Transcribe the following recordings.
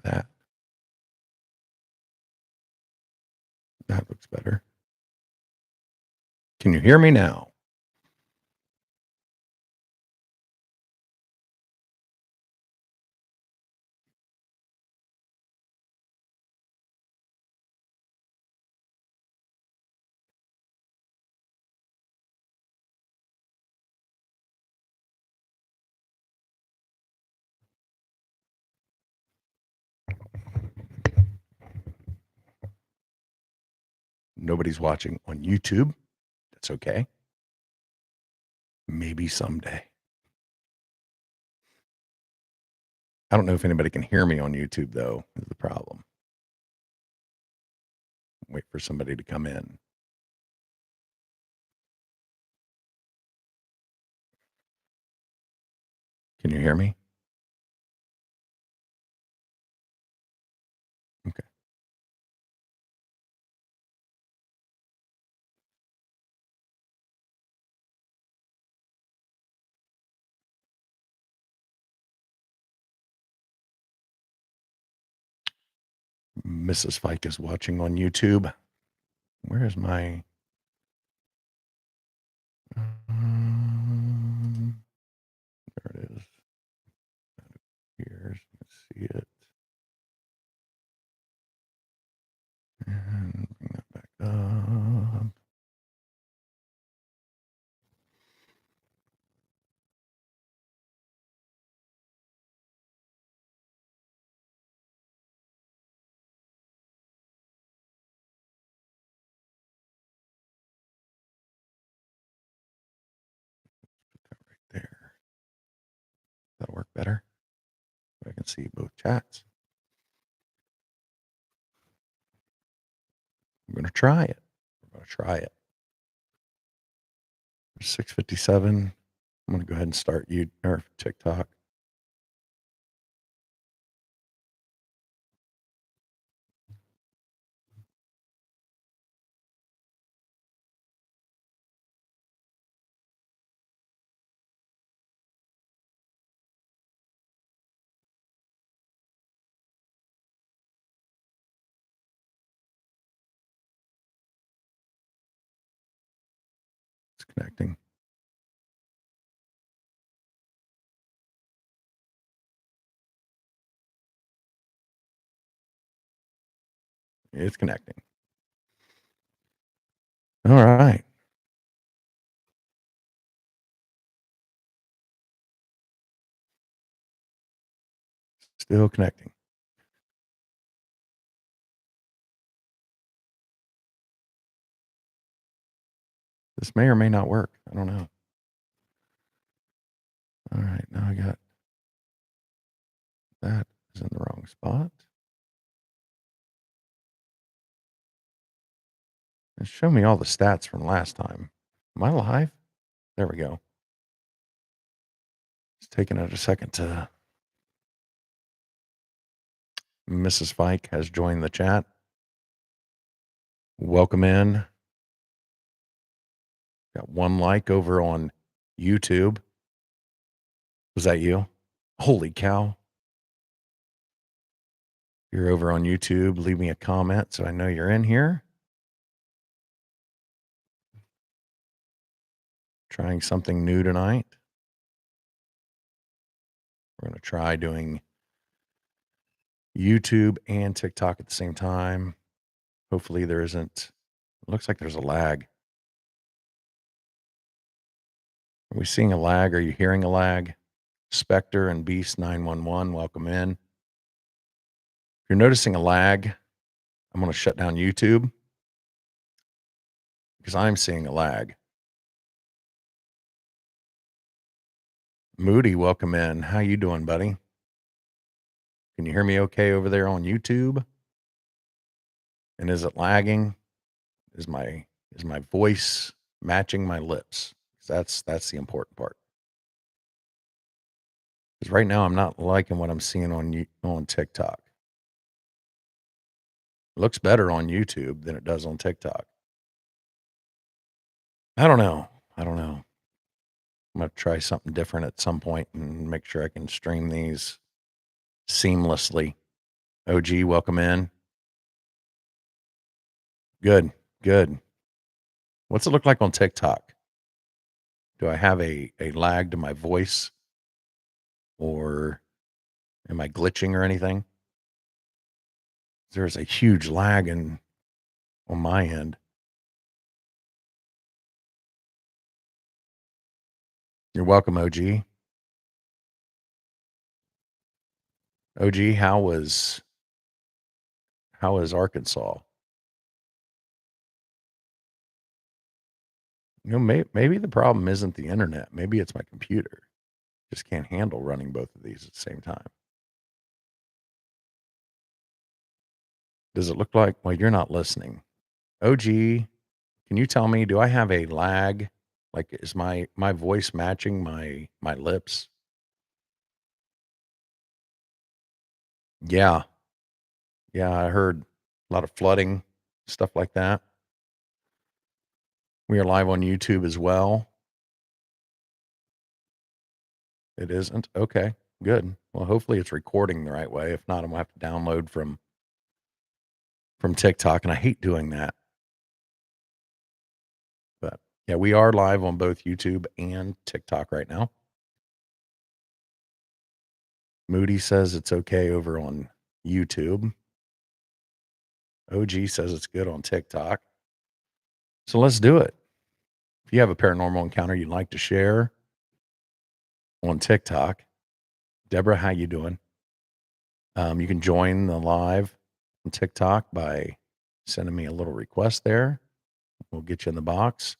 That. That looks better. Can you hear me now? Nobody's watching on YouTube. That's okay. Maybe someday. I don't know if anybody can hear me on YouTube, though, is the problem. Wait for somebody to come in. Can you hear me? Okay. Mrs. Fike is watching on YouTube. Where is my. There it is. Here, let's see it. And bring that back up. Put that right there. That'll work better. I can see both chats. I'm going to try it. We're going to try it. 6:57. I'm going to go ahead and start or TikTok. It's connecting. It's connecting. All right. Still connecting. This may or may not work. I don't know. All right. Now I got that is in the wrong spot. And show me all the stats from last time. Am I live? There we go. It's taking it a second to. Mrs. Fike has joined the chat. Welcome in. Got one like over on YouTube. Was that you? Holy cow. You're over on YouTube. Leave me a comment so I know you're in here. Trying something new tonight. We're going to try doing YouTube and TikTok at the same time. Hopefully there isn't. It looks like there's a lag. Are we seeing a lag? Are you hearing a lag? Spectre and Beast 911, welcome in. If you're noticing a lag, I'm going to shut down YouTube because I'm seeing a lag. Moody, welcome in. How you doing, buddy? Can you hear me okay over there on YouTube? And is it lagging? Is my voice matching my lips? That's the important part. Because right now I'm not liking what I'm seeing on TikTok. It looks better on YouTube than it does on TikTok. I don't know. I'm going to try something different at some point and make sure I can stream these seamlessly. OG, welcome in. Good, good. What's it look like on TikTok? Do I have a lag to my voice, or am I glitching or anything? There's a huge lag on my end. You're welcome, OG. OG, how was Arkansas? Maybe the problem isn't the internet. Maybe it's my computer. Just can't handle running both of these at the same time. Does it look like? Well, you're not listening. OG, can you tell me? Do I have a lag? Like, is my voice matching my lips? Yeah, yeah. I heard a lot of flooding, stuff like that. We are live on YouTube as well. It isn't? Okay, good. Well, hopefully it's recording the right way. If not, I'm gonna have to download from TikTok, and I hate doing that. But yeah, we are live on both YouTube and TikTok right now. Moody says it's okay over on YouTube. OG says it's good on TikTok. So let's do it. If you have a paranormal encounter you'd like to share on TikTok, Deborah, how you doing? You can join the live on TikTok by sending me a little request there. We'll get you in the box,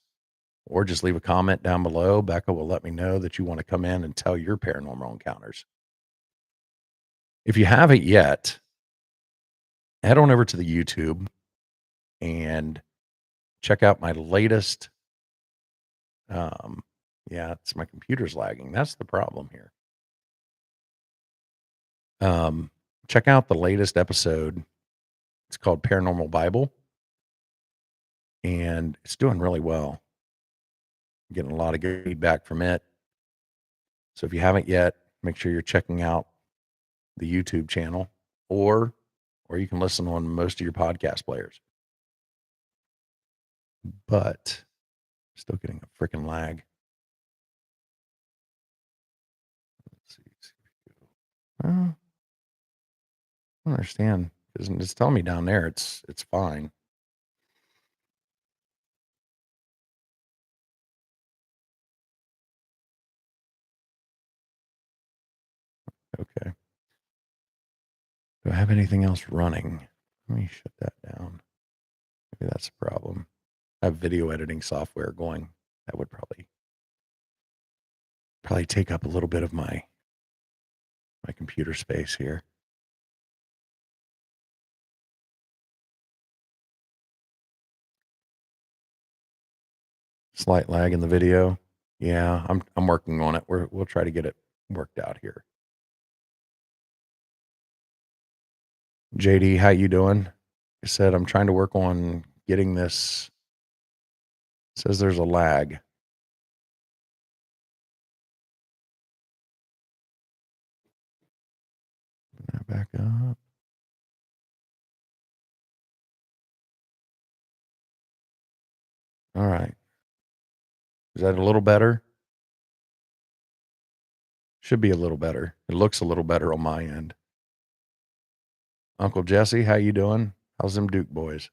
or just leave a comment down below. Becca will let me know that you want to come in and tell your paranormal encounters. If you haven't yet, head on over to the YouTube and check out my latest. Yeah, it's my computer's lagging. That's the problem here. Check out the latest episode. It's called Paranormal Bible, and it's doing really well. I'm getting a lot of good feedback from it. So if you haven't yet, make sure you're checking out the YouTube channel, or you can listen on most of your podcast players. But still getting a freaking lag. Let's see. Well, I don't understand. It's telling me down there it's fine. Okay. Do I have anything else running? Let me shut that down. Maybe that's the problem. I have video editing software going. That would probably take up a little bit of my computer space here. Slight lag in the video. Yeah, I'm working on it. We'll try to get it worked out here. JD, how you doing? I said I'm trying to work on getting this. It says there's a lag. Back up. All right. Is that a little better? Should be a little better. It looks a little better on my end. Uncle Jesse, how you doing? How's them Duke boys?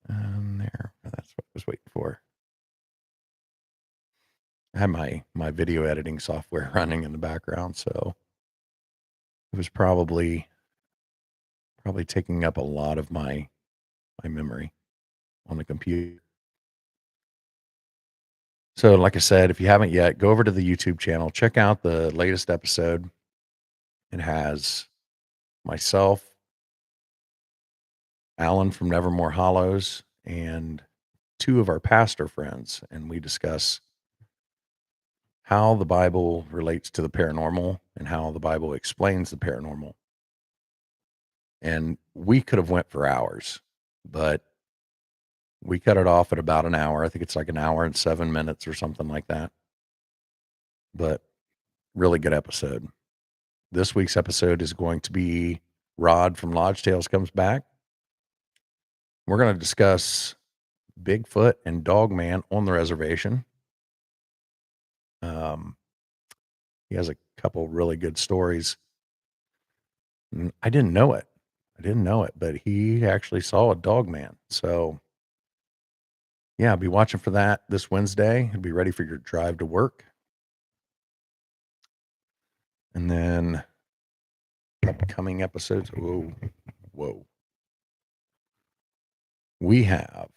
There. That's what I was waiting for. I had my video editing software running in the background, so it was probably taking up a lot of my memory on the computer. So, like I said, if you haven't yet, go over to the YouTube channel, check out the latest episode. It has myself, Alan from Nevermore Hollows, and two of our pastor friends, and we discuss how the Bible relates to the paranormal and how the Bible explains the paranormal. And we could have went for hours, but we cut it off at about an hour. I think it's like an hour and 7 minutes or something like that. But really good episode. This week's episode is going to be Rod from Lodge Tales comes back. We're going to discuss Bigfoot and Dogman on the reservation. Um, he has a couple really good stories. I didn't know it. But he actually saw a dogman. So, yeah, I'll be watching for that this Wednesday and be ready for your drive to work. And then upcoming episodes. Whoa. We have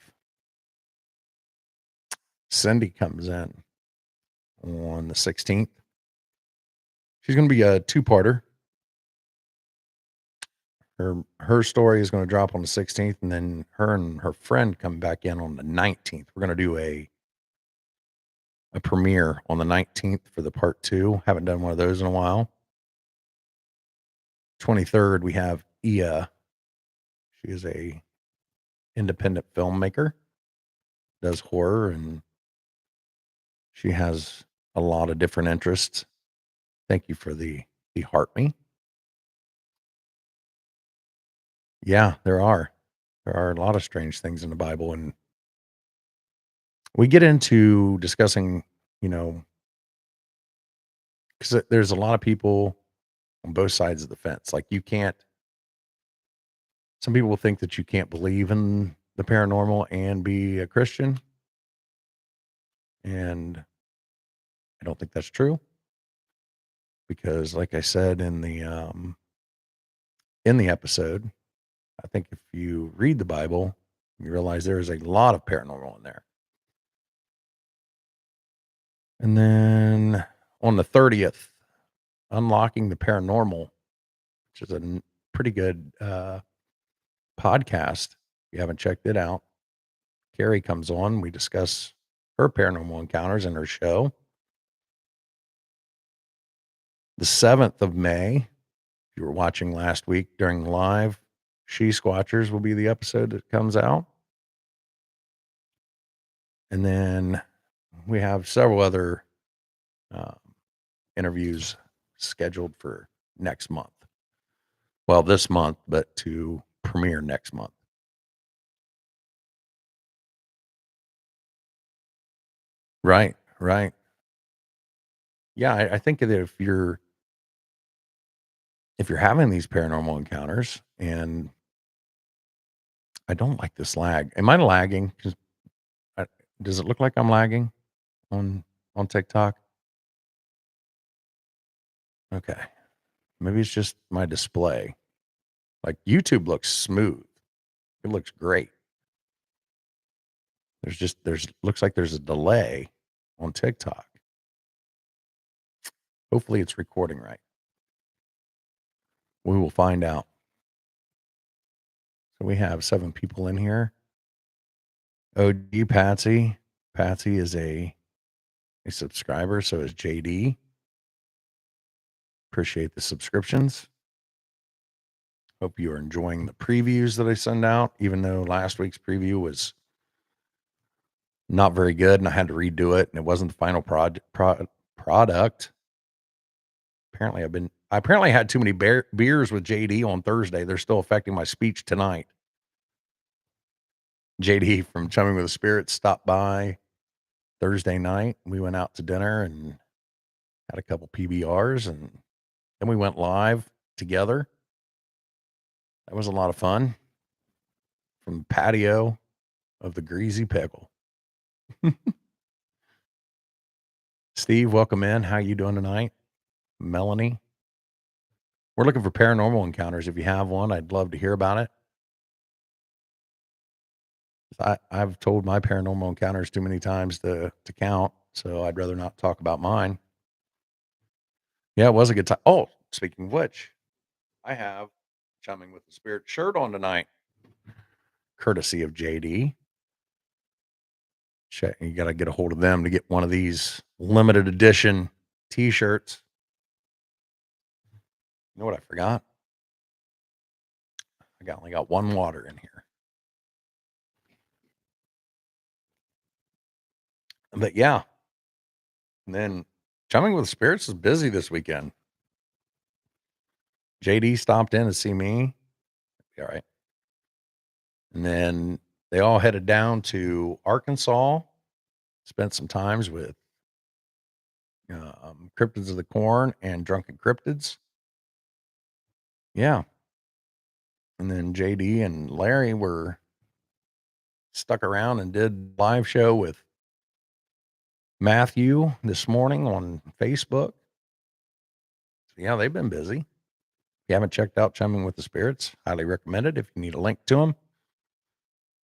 Cindy comes in on the 16th. She's going to be a two-parter. Her story is going to drop on the 16th, and then her and her friend come back in on the 19th. We're going to do a premiere on the 19th for the part 2. Haven't done one of those in a while. 23rd, we have Ia. She is a independent filmmaker, does horror, and she has a lot of different interests. Thank you for the heart me. Yeah, there are a lot of strange things in the Bible, and we get into discussing, because there's a lot of people on both sides of the fence. Like some people think that you can't believe in the paranormal and be a Christian, and I don't think that's true, because like I said in the episode, I think if you read the Bible, you realize there is a lot of paranormal in there. And then on the 30th, Unlocking the Paranormal, which is a pretty good podcast. If you haven't checked it out, Carrie comes on. We discuss her paranormal encounters in her show. The 7th of May, if you were watching last week during the live, She Squatchers will be the episode that comes out. And then we have several other interviews scheduled for next month. Well, this month, but to premiere next month. Right. Yeah, I think that if you're having these paranormal encounters, and I don't like this lag. Am I lagging? Does it look like I'm lagging on TikTok? Okay. Maybe it's just my display. Like YouTube looks smooth. It looks great. There's looks like there's a delay on TikTok. Hopefully it's recording right. We will find out. So we have 7 people in here. OG Patsy. Patsy is a subscriber, so is JD. Appreciate the subscriptions. Hope you are enjoying the previews that I send out, even though last week's preview was not very good and I had to redo it and it wasn't the final product. Apparently I had too many beers with JD on Thursday. They're still affecting my speech tonight. JD from Chumming with the Spirits stopped by Thursday night. We went out to dinner and had a couple PBRs, and then we went live together. That was a lot of fun from the patio of the Greasy Pickle. Steve, welcome in. How you doing tonight? Melanie. We're looking for paranormal encounters. If you have one, I'd love to hear about it. I've told my paranormal encounters too many times to count, so I'd rather not talk about mine. Yeah, it was a good time. Oh, speaking of which, I have Chumming with the Spirit shirt on tonight, courtesy of JD. You got to get a hold of them to get one of these limited edition T-shirts. You know what I forgot? I only got one water in here. But yeah. And then Chumming with Spirits is busy this weekend. JD stopped in to see me. Be all right. And then they all headed down to Arkansas, spent some times with Cryptids of the Corn and Drunken Cryptids. Yeah. And then JD and Larry were stuck around and did live show with Matthew this morning on Facebook. So yeah, they've been busy. If you haven't checked out Chumming with the Spirits, highly recommend it. If you need a link to them,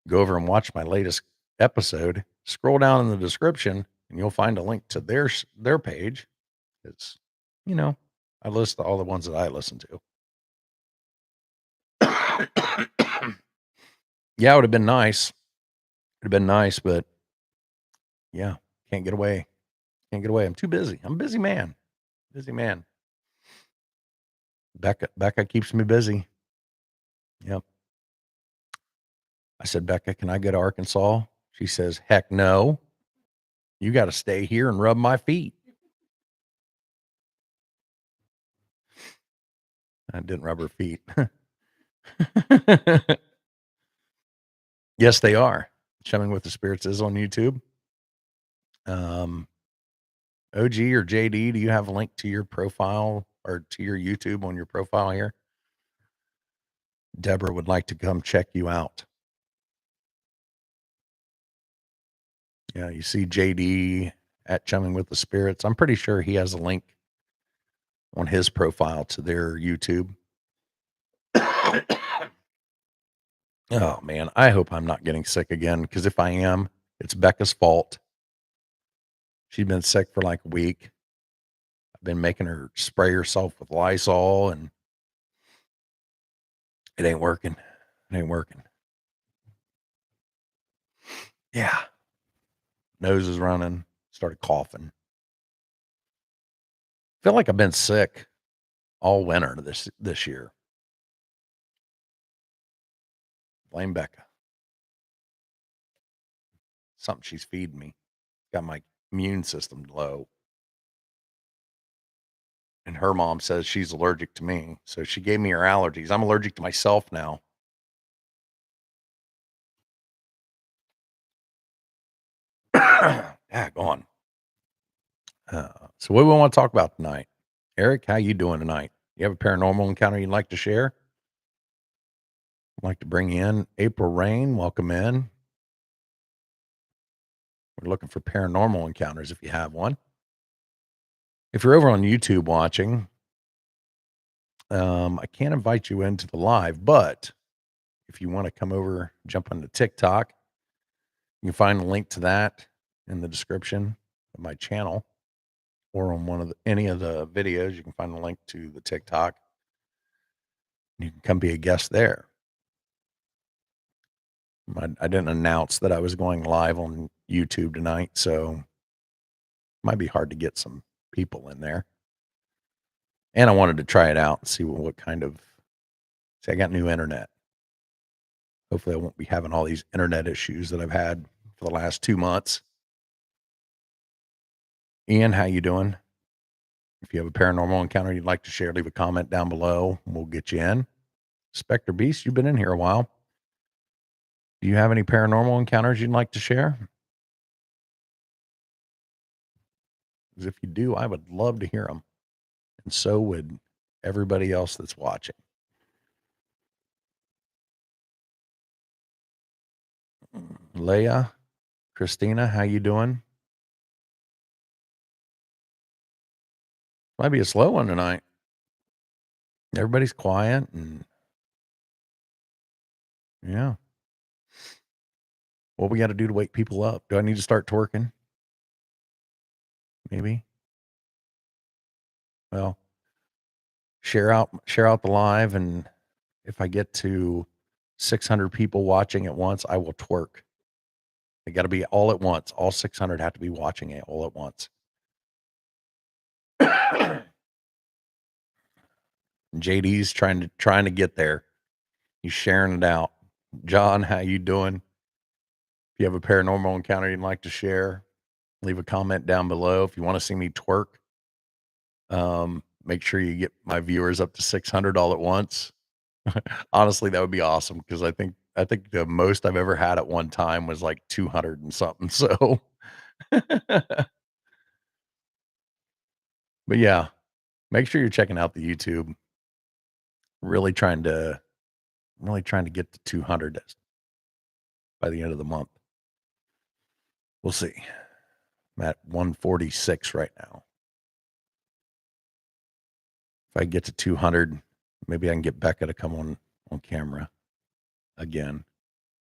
go over and watch my latest episode. Scroll down in the description and you'll find a link to their page. It's, I list all the ones that I listen to. Yeah, it would have been nice. It'd have been nice, but yeah, can't get away. Can't get away. I'm too busy. I'm a busy man. Busy man. Becca keeps me busy. Yep. I said, Becca, can I go to Arkansas? She says, heck no. You got to stay here and rub my feet. I didn't rub her feet. Yes, they are. Chumming with the Spirits is on YouTube. OG or JD, do you have a link to your profile or to your YouTube on your profile here? Deborah would like to come check you out. Yeah, you see JD at Chumming with the Spirits. I'm pretty sure he has a link on his profile to their YouTube. Oh man, I hope I'm not getting sick again, because if I am, it's Becca's fault. She's been sick for like a week. I've been making her spray herself with Lysol and it ain't working. It ain't working. Yeah. Nose is running. Started coughing. Feel like I've been sick all winter this year. Blame Becca. Something she's feeding me. Got my immune system low. And her mom says she's allergic to me. So she gave me her allergies. I'm allergic to myself now. Yeah, go on. So what do we want to talk about tonight? Eric, how you doing tonight? You have a paranormal encounter you'd like to share? I'd like to bring in April Rain. Welcome in. We're looking for paranormal encounters if you have one. If you're over on YouTube watching, I can't invite you into the live, but if you want to come over, jump onto TikTok, you can find a link to that in the description of my channel or on any of the videos. You can find a link to the TikTok. You can come be a guest there. I didn't announce that I was going live on YouTube tonight, so it might be hard to get some people in there. And I wanted to try it out and see what kind of. See, I got new internet. Hopefully, I won't be having all these internet issues that I've had for the last 2 months. Ian, how you doing? If you have a paranormal encounter you'd like to share, leave a comment down below. And we'll get you in. Spectre Beast, you've been in here a while. Do you have any paranormal encounters you'd like to share? Because if you do, I would love to hear them. And so would everybody else that's watching. Leah, Christina, how you doing? Might be a slow one tonight. Everybody's quiet and yeah. What we got to do to wake people up? Do I need to start twerking? Maybe. Well, share out the live, and if I get to 600 people watching at once, I will twerk. They got to be all at once. All 600 have to be watching it all at once. JD's trying to get there. He's sharing it out. John, how you doing? If you have a paranormal encounter you'd like to share, leave a comment down below. If you want to see me twerk, make sure you get my viewers up to 600 all at once. Honestly, that would be awesome because I think the most I've ever had at one time was like 200 and something. So, but yeah, make sure you're checking out the YouTube. Really trying to get to 200 by the end of the month. We'll see. I'm at 146 right now. If I get to 200, maybe I can get Becca to come on camera again.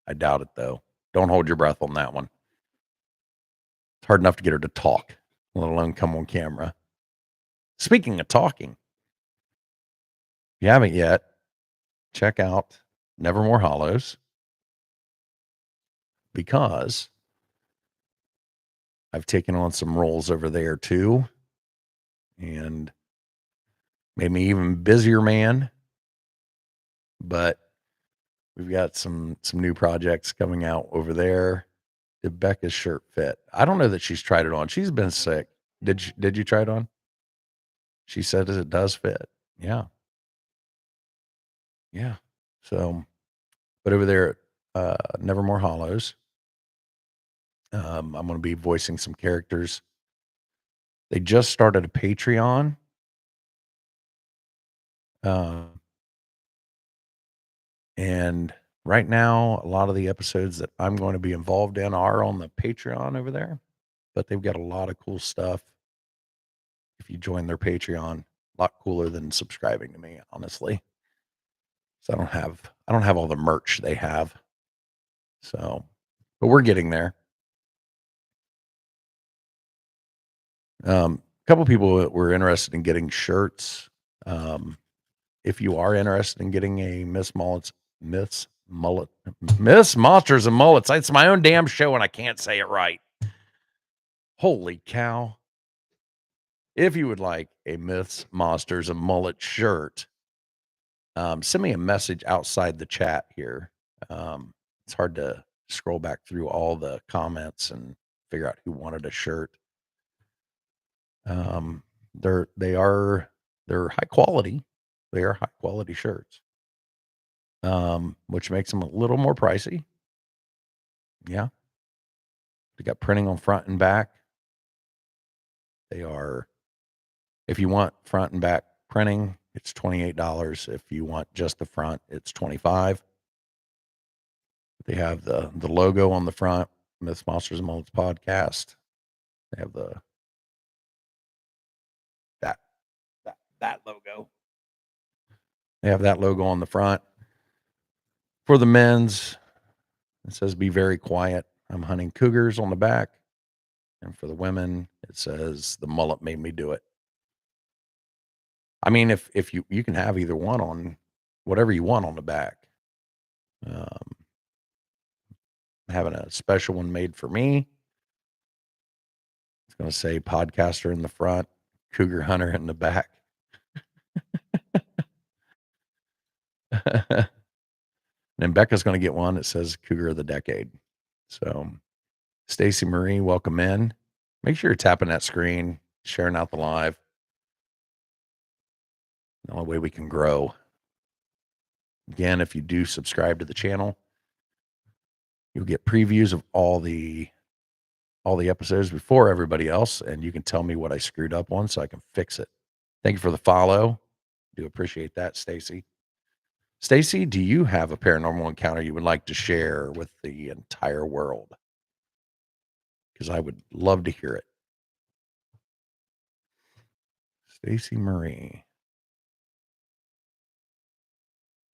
I doubt it though. Don't hold your breath on that one. It's hard enough to get her to talk, let alone come on camera. Speaking of talking, if you haven't yet, check out Nevermore Hollows because I've taken on some roles over there too and made me even busier man. But we've got some new projects coming out over there. Did Becca's shirt fit? I don't know that she's tried it on. She's been sick. Did you try it on? She said it does fit. Yeah. Yeah. So, but over there at Nevermore Hollows, I'm going to be voicing some characters. They just started a Patreon. Um, and right now, a lot of the episodes that I'm going to be involved in are on the Patreon over there, but they've got a lot of cool stuff. If you join their Patreon, a lot cooler than subscribing to me, honestly. So I don't have all the merch they have. So, but we're getting there. A couple people that were interested in getting shirts. Um, if you are interested in getting a Miss Monsters and Mullets, it's my own damn show and I can't say it right. Holy cow. If you would like a Myths, Monsters, and Mullet shirt, send me a message outside the chat here. It's hard to scroll back through all the comments and figure out who wanted a shirt. Um, they're high quality. They are high quality shirts, which makes them a little more pricey. Yeah, they got printing on front and back. They are, if you want front and back printing, it's $28. If you want just the front, it's $25. They have the logo on the front, Myths, Monsters, and Mullets podcast. They have that that logo. They have that logo on the front. For the men's, it says "Be very quiet. I'm hunting cougars" on the back, and for the women, it says "The mullet made me do it." I mean, if you can have either one on, whatever you want on the back. Um, Having a special one made for me. It's going to say "Podcaster" in the front, "Cougar Hunter" in the back. And Becca's going to get one that says "Cougar of the Decade." So, Stacy Marie, welcome in. Make sure you're tapping that screen, sharing out the live. The only way we can grow. Again, if you do subscribe to the channel, you'll get previews of all the episodes before everybody else, and you can tell me what I screwed up on so I can fix it. Thank you for the follow. Do appreciate that, Stacy. Stacy, do you have a paranormal encounter you would like to share with the entire world? Because I would love to hear it. Stacy Marie.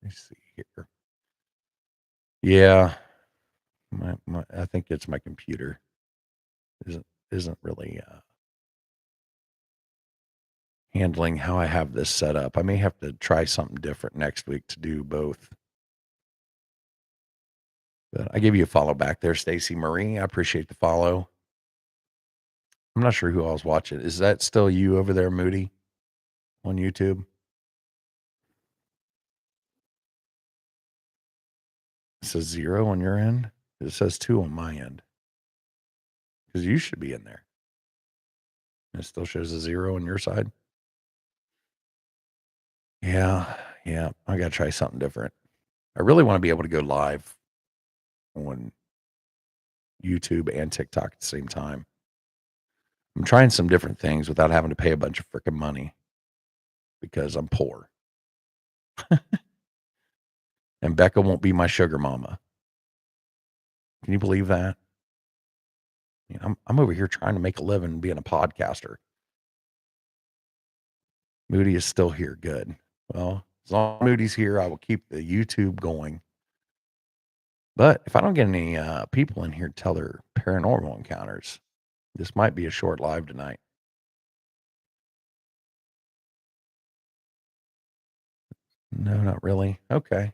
Let me see here. Yeah, I think it's my computer. Isn't really handling how I have this set up. I may have to try something different next week to do both. But I gave you a follow back there, Stacy Marie. I appreciate the follow. I'm not sure who else watch it. Is that still you over there, Moody, on YouTube? It says 0 on your end. It says 2 on my end. Because you should be in there. It still shows a 0 on your side. Yeah. Yeah. I got to try something different. I really want to be able to go live on YouTube and TikTok at the same time. I'm trying some different things without having to pay a bunch of freaking money because I'm poor. And Becca won't be my sugar mama. Can you believe that? You know, I'm over here trying to make a living being a podcaster. Moody is still here. Good. Well, as long as Moody's here, I will keep the YouTube going. But if I don't get any people in here to tell their paranormal encounters, this might be a short live tonight. No, not really. Okay.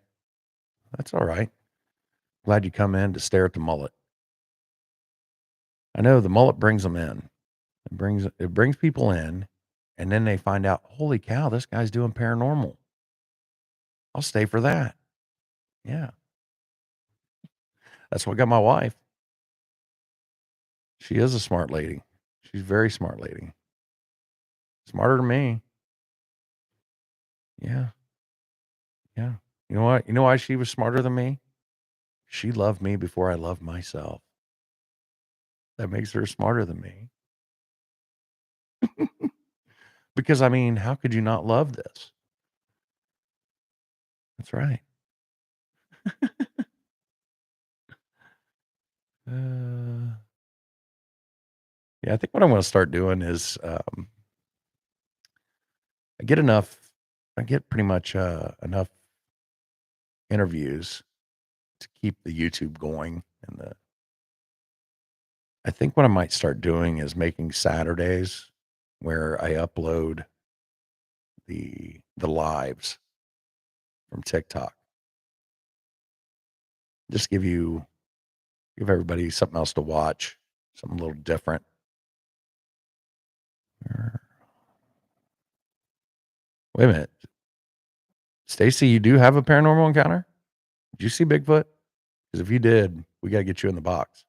That's all right. Glad you come in to stare at the mullet. I know the mullet brings them in. It brings people in, and then they find out, holy cow, this guy's doing paranormal. I'll stay for that. Yeah. That's what got my wife. She is a smart lady. She's a very smart lady. Smarter than me. Yeah. Yeah. You know what? You know why she was smarter than me? She loved me before I loved myself. That makes her smarter than me. Because I mean, how could you not love this? That's right. Uh, yeah, I think what I'm going to start doing is I get enough. I get pretty much enough interviews to keep the YouTube going, and I think what I might start doing is making Saturdays where I upload the lives from TikTok. Just give everybody something else to watch, something a little different. Wait a minute, Stacy, you do have a paranormal encounter? Did you see Bigfoot? Because if you did, we got to get you in the box.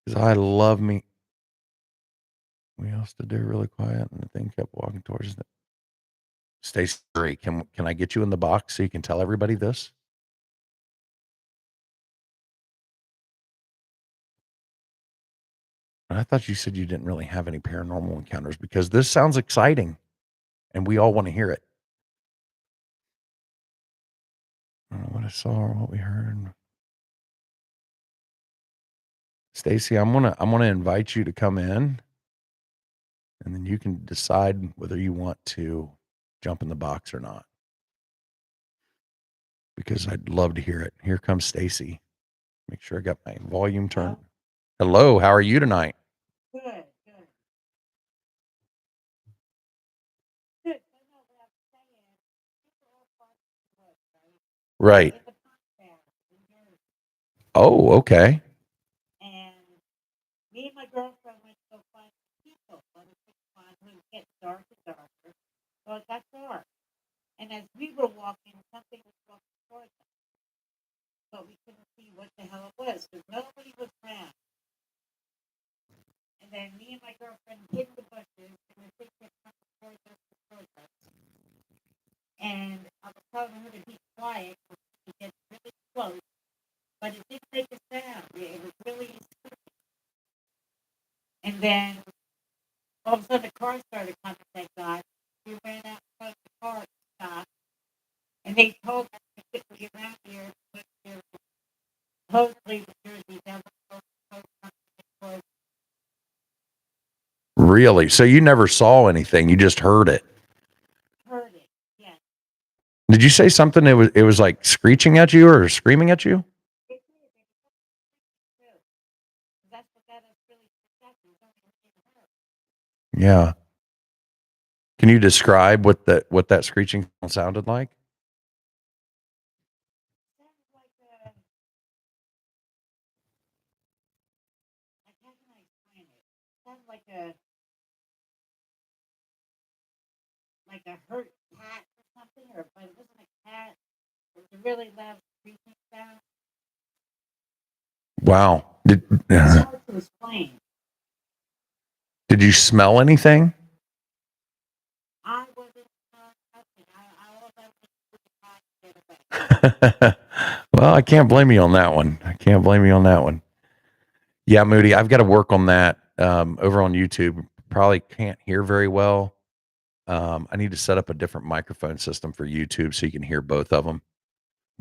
Because I love me. We all stood there really quiet, and the thing kept walking towards them. Stacy, can I get you in the box so you can tell everybody this? I thought you said you didn't really have any paranormal encounters because this sounds exciting, and we all want to hear it. I don't know what I saw or what we heard. Stacy, I'm gonna invite you to come in, and then you can decide whether you want to jump in the box or not. Because I'd love to hear it. Here comes Stacy. Make sure I got my volume turned. Hello, how are you tonight? Good, good. Good. I know what I'm saying. People are fucking good, right? Right. It's a podcast. In Jersey. Oh, okay. And me and my girlfriend went to go find people, but it took time. It was getting darker and darker. So it got dark. And as we were walking, something was walking towards us. But we couldn't see what the hell it was because nobody was around. And then me and my girlfriend hid in the bushes and we think it coming towards us. And I was telling her to be quiet because she gets really close. But it didn't make a sound. It was really spooky. And then all of a sudden the car started coming, thank God. We ran out in front of the car and stopped. And they told us to get around here. But supposedly the Jersey Devil told us. Really? So you never saw anything, you just heard it. Heard it, yes. Did you say something it was like screeching at you or screaming at you? It did. It was true. That's what got us really successful. It was only her. Yeah. Can you describe what that screeching sounded like? Sounded like a, how can I explain it? Sounded like a hurt cat or something, or but it wasn't a cat. It was a really loud screeching sound. Wow. It's hard to explain. Did you smell anything? I wasn't Well, I can't blame you on that one. I can't blame you on that one. Yeah, Moody, I've got to work on that over on YouTube. Probably can't hear very well. I need to set up a different microphone system for YouTube so you can hear both of them.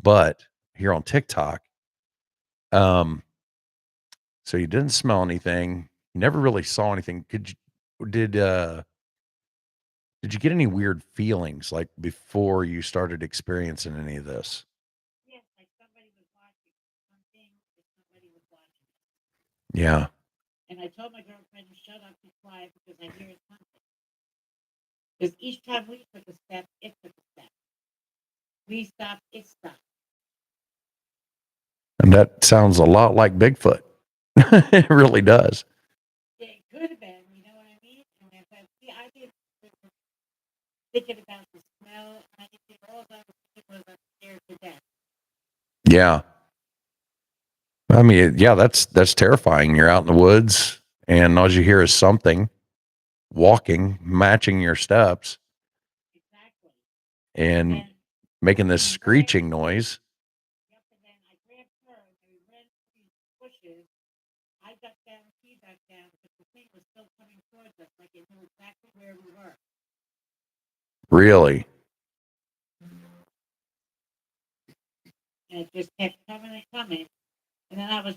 But here on TikTok, um, so you didn't smell anything. You never really saw anything. Did you get any weird feelings like before you started experiencing any of this? Yes, like somebody was watching something, or somebody was watching. Yeah. And I told my girlfriend to shut up, be quiet, because I hear something. Because each time we took a step, it took a step. We stopped, it stopped. And that sounds a lot like Bigfoot. It really does. It could have been, you know what I mean? And if I see, I did thinking about the smell, and I did all that was I'm scared to death. Yeah. I mean, yeah, that's terrifying. You're out in the woods and all you hear is something walking, matching your steps Exactly. and And making this we ran, screeching noise. yep, and then I grabbed her, and we ran through these bushes. I got down, she got down, but the thing was still coming towards us, like it knew exactly where we were. Really? And it just kept coming and coming. And then I was